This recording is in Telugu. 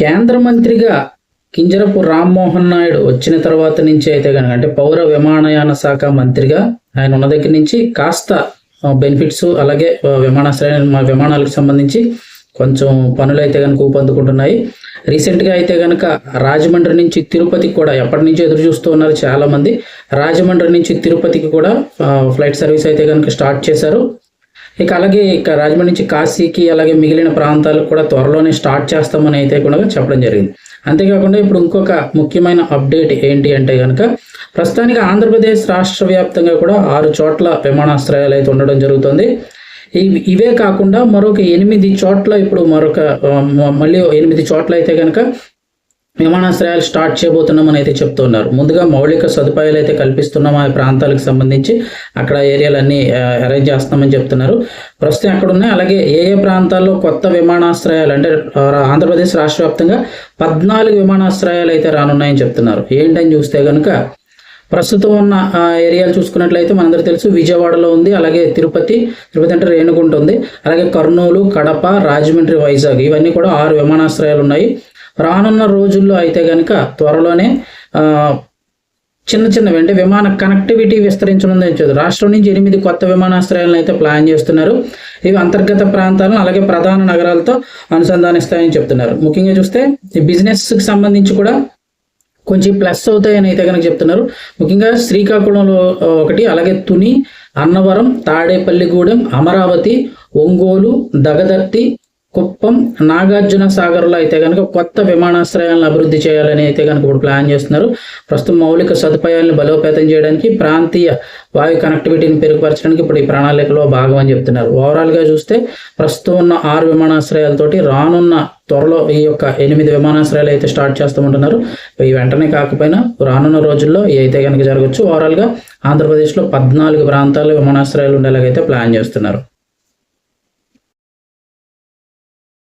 కేంద్ర మంత్రిగా కింజరపు రామ్మోహన్ నాయుడు వచ్చిన తర్వాత నుంచి అయితే కనుక అంటే పౌర విమానయాన శాఖ మంత్రిగా ఆయన ఉన్న దగ్గర నుంచి కాస్త బెనిఫిట్స్ అలాగే విమానాలకు సంబంధించి కొంచెం పనులు అయితే కనుక ఊపందుకుంటున్నాయి. రీసెంట్గా అయితే కనుక రాజమండ్రి నుంచి తిరుపతికి కూడా ఎప్పటి నుంచి ఎదురు చూస్తూ ఉన్నారు చాలామంది. రాజమండ్రి నుంచి తిరుపతికి కూడా ఫ్లైట్ సర్వీస్ అయితే కనుక స్టార్ట్ చేశారు. అలాగే రాజమండ్రి నుంచి కాశీకి అలాగే మిగిలిన ప్రాంతాలకు కూడా త్వరలోనే స్టార్ట్ చేస్తామని అయితే కూడా చెప్పడం జరిగింది. అంతేకాకుండా ఇప్పుడు ఇంకొక ముఖ్యమైన అప్డేట్ ఏంటి అంటే కనుక ప్రస్తుతానికి ఆంధ్రప్రదేశ్ రాష్ట్ర వ్యాప్తంగా కూడా 6 చోట్ల విమానాశ్రయాలు అయితే ఉండడం జరుగుతుంది. ఇవే కాకుండా మరొక 8 చోట్ల ఇప్పుడు మళ్ళీ 8 చోట్ల అయితే కనుక విమానాశ్రయాలు స్టార్ట్ చేయబోతున్నామని అయితే చెప్తున్నారు. ముందుగా మౌలిక సదుపాయాలు అయితే కల్పిస్తున్నాం ఆ ప్రాంతాలకు సంబంధించి, అక్కడ ఏరియాలన్నీ అరేంజ్ చేస్తామని చెప్తున్నారు. ప్రస్తుతం ఎక్కడ ఉన్నాయి, అలాగే ఏ ప్రాంతాల్లో కొత్త విమానాశ్రయాలు అంటే ఆంధ్రప్రదేశ్ రాష్ట్ర వ్యాప్తంగా 14 విమానాశ్రయాలు అయితే రానున్నాయని చెప్తున్నారు. ఏంటని చూస్తే కనుక ప్రస్తుతం ఉన్న ఏరియాలు చూసుకున్నట్లయితే మనందరికీ తెలుసు విజయవాడలో ఉంది, అలాగే తిరుపతి అంటే రేణుగుంట ఉంది, అలాగే కర్నూలు, కడప, రాజమండ్రి, వైజాగ్ ఇవన్నీ కూడా 6 విమానాశ్రయాలు ఉన్నాయి. రానున్న రోజుల్లో అయితే కనుక త్వరలోనే చిన్నవి అంటే విమాన కనెక్టివిటీ విస్తరించనుంది. రాష్ట్రం నుంచి 8 కొత్త విమానాశ్రయాలను అయితే ప్లాన్ చేస్తున్నారు. ఇవి అంతర్గత ప్రాంతాలను అలాగే ప్రధాన నగరాలతో అనుసంధానిస్తాయని చెప్తున్నారు. ముఖ్యంగా చూస్తే ఈ బిజినెస్కి సంబంధించి కూడా కొంచెం ప్లస్ అవుతాయని అయితే కనుక చెప్తున్నారు. ముఖ్యంగా శ్రీకాకుళంలో ఒకటి, అలాగే తుని, అన్నవరం, తాడేపల్లిగూడెం, అమరావతి, ఒంగోలు, దగదర్తి, కుప్పం, నాగార్జున సాగర్లో అయితే కనుక కొత్త విమానాశ్రయాలను అభివృద్ధి చేయాలని అయితే కనుక ఇప్పుడు ప్లాన్ చేస్తున్నారు. ప్రస్తుతం మౌలిక సదుపాయాలను బలోపేతం చేయడానికి, ప్రాంతీయ వాయు కనెక్టివిటీని పెరుగుపరచడానికి ఇప్పుడు ఈ ప్రణాళికలో భాగం అని చెప్తున్నారు. ఓవరాల్గా చూస్తే ప్రస్తుతం ఉన్న 6 విమానాశ్రయాలతోటి రానున్న త్వరలో ఈ యొక్క 8 విమానాశ్రయాలు అయితే స్టార్ట్ చేస్తామంటున్నారు. ఈ వెంటనే కాకపోయినా రానున్న రోజుల్లో ఇవి అయితే కనుక జరగచ్చు. ఓవరాల్గా ఆంధ్రప్రదేశ్లో 14 ప్రాంతాల్లో విమానాశ్రయాలు ఉండేలాగైతే ప్లాన్ చేస్తున్నారు.